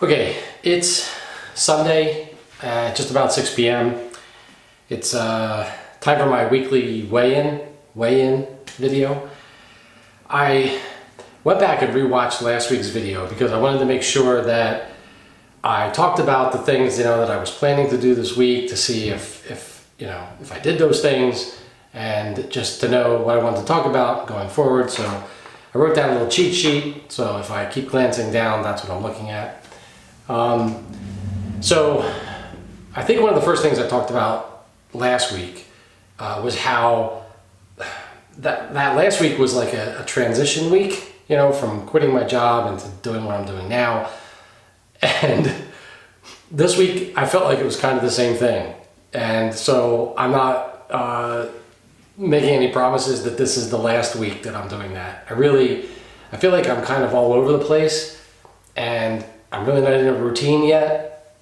Okay, it's Sunday, just about 6 p.m. It's time for my weekly weigh-in video. I went back and rewatched last week's video because I wanted to make sure that I talked about the things that I was planning to do this week, to see if I did those things, and just to know what I wanted to talk about going forward. So I wrote down a little cheat sheet, so if I keep glancing down, that's what I'm looking at. So I think one of the first things I talked about last week was how that last week was like a transition week, from quitting my job into doing what I'm doing now. And this week I felt like it was kind of the same thing. And so I'm not making any promises that this is the last week that I'm doing that. I feel like I'm kind of all over the place, and I'm really not in a routine yet.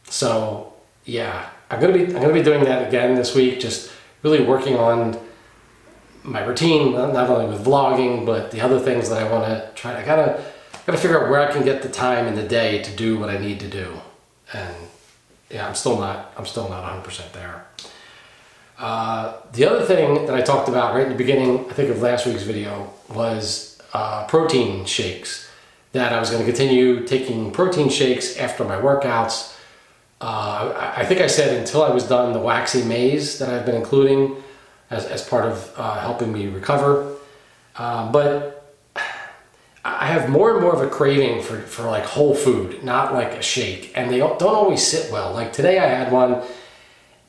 So yeah, I'm gonna be doing that again this week, just really working on my routine, not only with vlogging, but the other things that I want to try. I gotta figure out where I can get the time in the day to do what I need to do. And yeah, I'm still not 100% there. The other thing that I talked about right in the beginning, I think, of last week's video was protein shakes. That I was going to continue taking protein shakes after my workouts. I think I said until I was done the waxy maze that I've been including as part of helping me recover. But I have more and more of a craving for like whole food, not like a shake, and they don't always sit well. Like today I had one,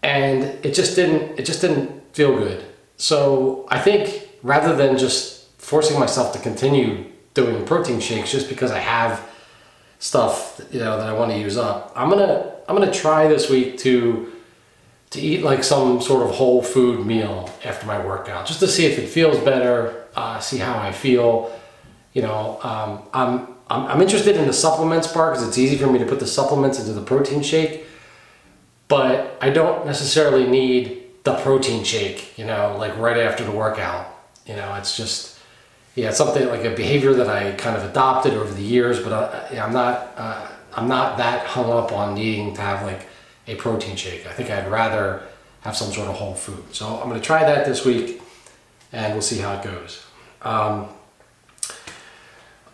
and it just didn't feel good. So I think rather than just forcing myself to continue doing protein shakes just because I have stuff that I want to use up, I'm gonna try this week to eat like some sort of whole food meal after my workout, just to see if it feels better, see how I feel. I'm interested in the supplements part because it's easy for me to put the supplements into the protein shake, but I don't necessarily need the protein shake, like right after the workout. It's just, yeah, it's something like a behavior that I kind of adopted over the years, but I'm not that hung up on needing to have like a protein shake. I think I'd rather have some sort of whole food. So I'm going to try that this week, and we'll see how it goes.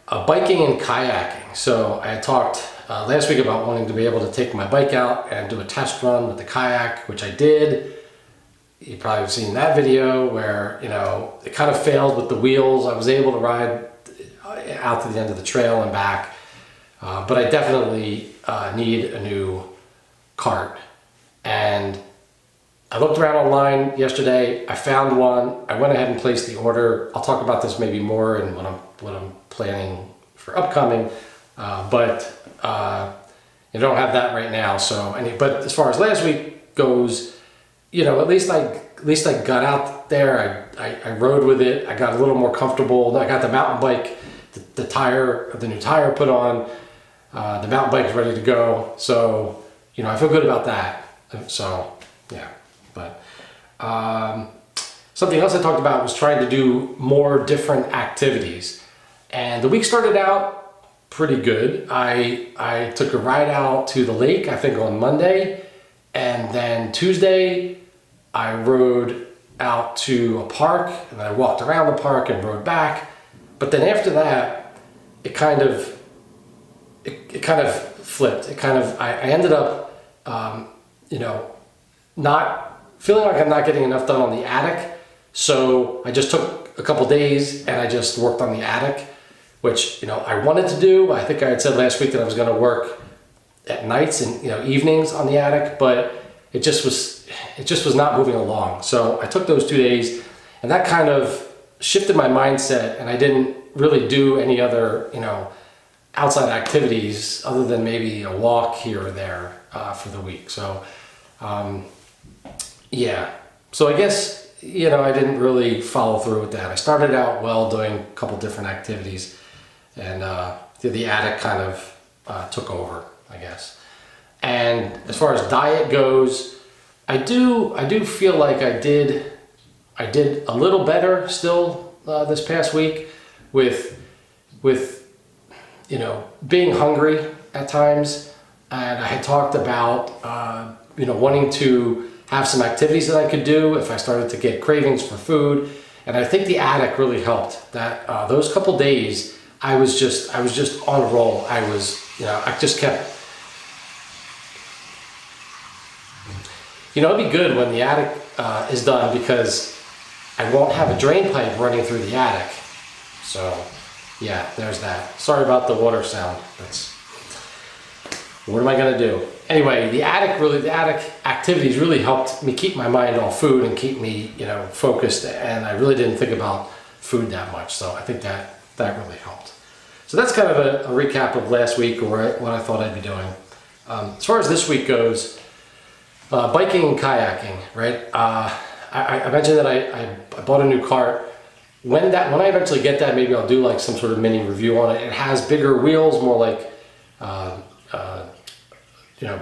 Biking and kayaking. So I had talked last week about wanting to be able to take my bike out and do a test run with the kayak, which I did. You probably have seen that video where, it kind of failed with the wheels. I was able to ride out to the end of the trail and back, but I definitely need a new cart. And I looked around online yesterday, I found one, I went ahead and placed the order. I'll talk about this maybe more in what I'm planning for upcoming, but I don't have that right now. But as far as last week goes, at least I got out there, I rode with it, I got a little more comfortable. I got the mountain bike, the new tire put on, the mountain bike is ready to go. So, I feel good about that. So, yeah. But something else I talked about was trying to do more different activities. And the week started out pretty good. I took a ride out to the lake, I think on Monday, and then Tuesday I rode out to a park, and then I walked around the park and rode back. But then after that, it kind of flipped. I ended up, not feeling like I'm not getting enough done on the attic. So I just took a couple days and I just worked on the attic, which, I wanted to do. I think I had said last week that I was going to work at nights and, evenings on the attic, but it just was not moving along. So I took those 2 days, and that kind of shifted my mindset, and I didn't really do any other, outside activities other than maybe a walk here or there for the week. So, yeah. So I guess, I didn't really follow through with that. I started out well doing a couple different activities, and the attic kind of took over, I guess. And as far as diet goes, I do feel like I did a little better still this past week with being hungry at times, and I had talked about, wanting to have some activities that I could do if I started to get cravings for food. And I think the attic really helped. That those couple days, I was just on a roll. I just kept, it'd be good when the attic is done, because I won't have a drain pipe running through the attic. So yeah, there's that. Sorry about the water sound. What am I gonna do? Anyway, the attic activities really helped me keep my mind on food and keep me, focused, and I really didn't think about food that much. So I think that really helped. So that's kind of a recap of last week, or what I thought I'd be doing. As far as this week goes, biking and kayaking, right? I mentioned that I bought a new cart. When I eventually get that, maybe I'll do like some sort of mini review on it. It has bigger wheels, more like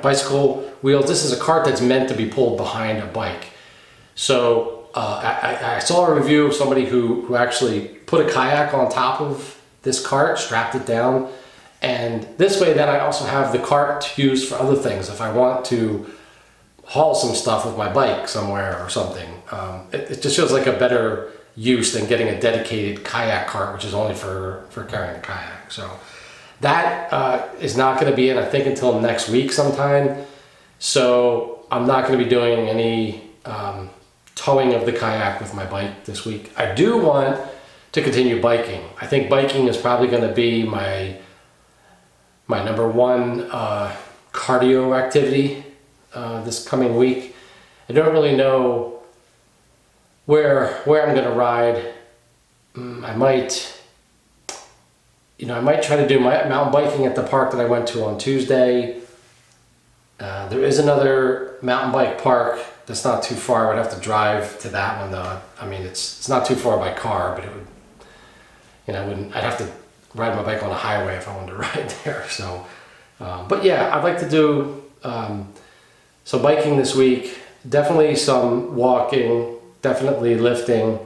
bicycle wheels. This is a cart that's meant to be pulled behind a bike. So I saw a review of somebody who actually put a kayak on top of this cart, strapped it down, and this way then I also have the cart to use for other things. If I want to haul some stuff with my bike somewhere or something, it just feels like a better use than getting a dedicated kayak cart, which is only for carrying a kayak. So that is not going to be in, I think, until next week sometime. So I'm not going to be doing any towing of the kayak with my bike this week. I do want to continue biking. I think biking is probably going to be my number one cardio activity this coming week. I don't really know where I'm going to ride. I might try to do my mountain biking at the park that I went to on Tuesday. There is another mountain bike park that's not too far. I would have to drive to that one though. I mean, it's not too far by car, but it would, I'd have to ride my bike on a highway if I wanted to ride there. So, but yeah, I'd like to do some biking this week. Definitely some walking, definitely lifting.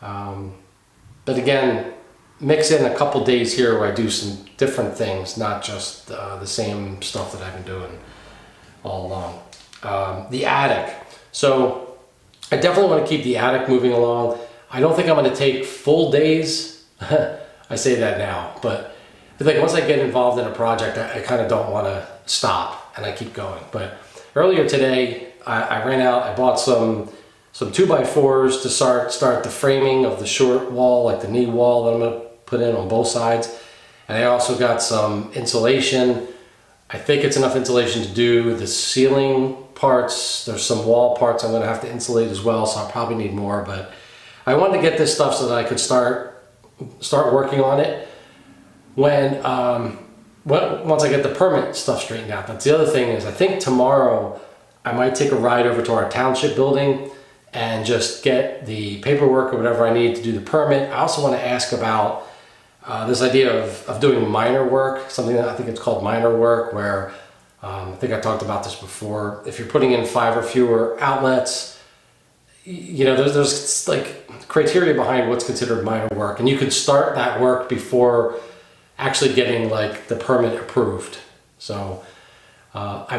But again, mix in a couple days here where I do some different things, not just the same stuff that I've been doing all along. The attic. So I definitely want to keep the attic moving along. I don't think I'm going to take full days. I say that now, but I think once I get involved in a project, I kind of don't want to stop, and I keep going. But earlier today, I ran out, I bought some 2x4s to start the framing of the short wall, like the knee wall that I'm going to put in on both sides. And I also got some insulation. I think it's enough insulation to do the ceiling parts. There's some wall parts I'm going to have to insulate as well, so I'll probably need more. But I wanted to get this stuff so that I could start working on it once I get the permit stuff straightened out. That's the other thing, is I think tomorrow I might take a ride over to our township building and just get the paperwork or whatever I need to do the permit. I also want to ask about this idea of doing minor work, something that I think it's called minor work, where I think I talked about this before. If you're putting in 5 or fewer outlets, there's like criteria behind what's considered minor work, and you could start that work before actually getting like the permit approved. So I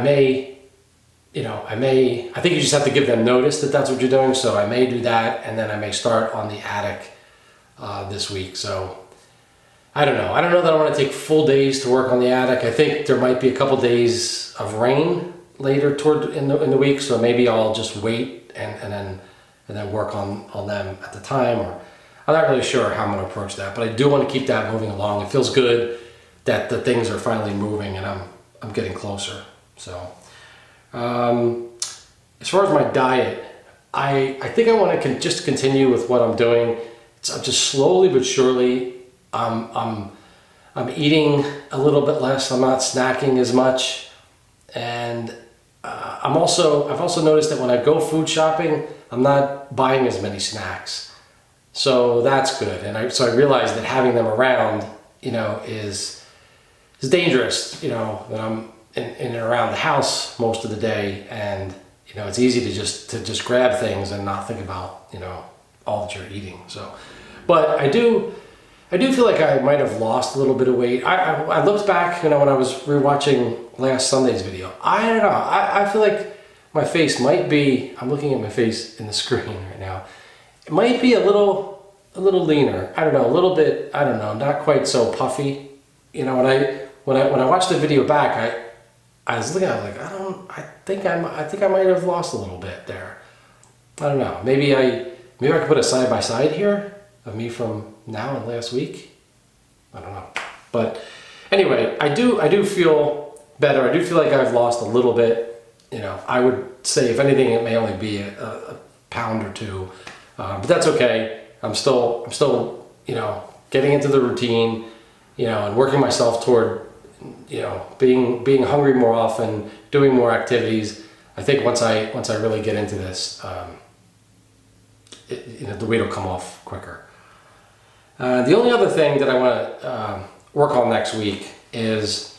think you just have to give them notice that that's what you're doing. So I may do that, and then I may start on the attic this week. So I don't know. I don't know that I want to take full days to work on the attic. I think there might be a couple days of rain later in the week, so maybe I'll just wait and then work on them at the time. Or I'm not really sure how I'm going to approach that, but I do want to keep that moving along. It feels good that the things are finally moving, and I'm getting closer. So as far as my diet, I think I want to just continue with what I'm doing. I'm just slowly but surely I'm eating a little bit less. I'm not snacking as much, and I've also noticed that when I go food shopping, I'm not buying as many snacks. So that's good. And so I realized that having them around, is dangerous. That I'm in and around the house most of the day, and it's easy to just grab things and not think about all that you're eating. So, but I do I do feel like I might have lost a little bit of weight. I looked back, when I was rewatching last Sunday's video. I don't know. I feel like my face might be, I'm looking at my face in the screen right now. It might be a little leaner. I don't know, a little bit, I don't know, not quite so puffy. When I watched the video back, I was looking at it like, I think I might have lost a little bit there. I don't know. Maybe I could put a side by side here of me from now and last week. I don't know. But anyway, I do feel better. I do feel like I've lost a little bit. I would say if anything, it may only be a pound or two, but that's okay. I'm still getting into the routine, and working myself toward being hungry more often, doing more activities. I think once I really get into this, the weight will come off quicker. The only other thing that I want to work on next week is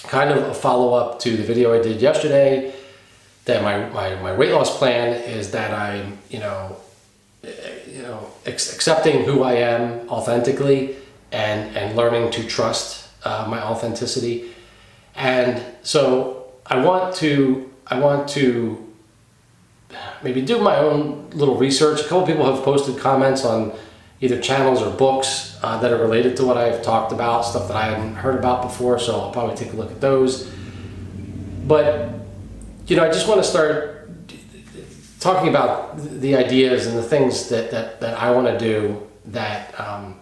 kind of a follow-up to the video I did yesterday. That my weight loss plan is that I'm accepting who I am authentically and learning to trust my authenticity. And so I want to maybe do my own little research. A couple people have posted comments on either channels or books that are related to what I've talked about, stuff that I hadn't heard about before, so I'll probably take a look at those. But I just want to start talking about the ideas and the things that I want to do that are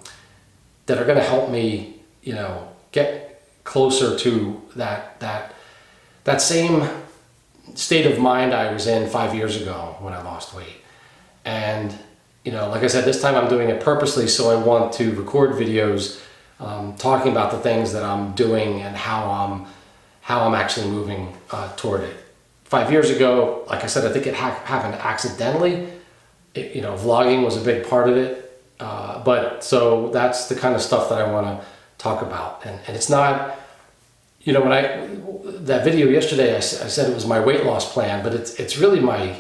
going to help me, get closer to that same state of mind I was in 5 years ago when I lost weight. And like I said, this time I'm doing it purposely, so I want to record videos talking about the things that I'm doing and how I'm actually moving toward it. 5 years ago, like I said, I think it happened accidentally. Vlogging was a big part of it, but so that's the kind of stuff that I want to talk about. And it's not, that video yesterday, I said it was my weight loss plan, but it's really my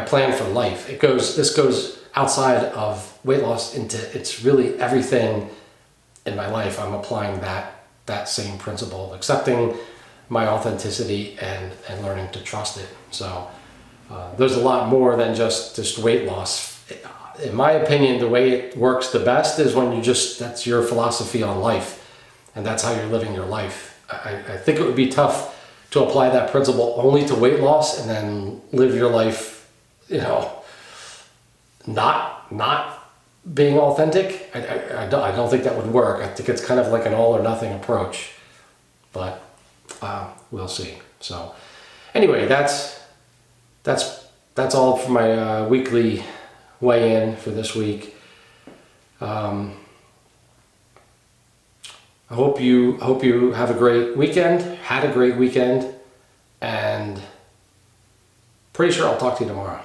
plan for life. This goes outside of weight loss it's really everything in my life. I'm applying that same principle of accepting my authenticity and learning to trust it. So there's a lot more than just weight loss. In my opinion, the way it works the best is when that's your philosophy on life, and that's how you're living your life. I think it would be tough to apply that principle only to weight loss and then live your life, not being authentic. I don't think that would work. I think it's kind of like an all or nothing approach, but we'll see. So anyway, that's all for my weekly weigh-in for this week. I hope you have a great weekend, had a great weekend, and pretty sure I'll talk to you tomorrow.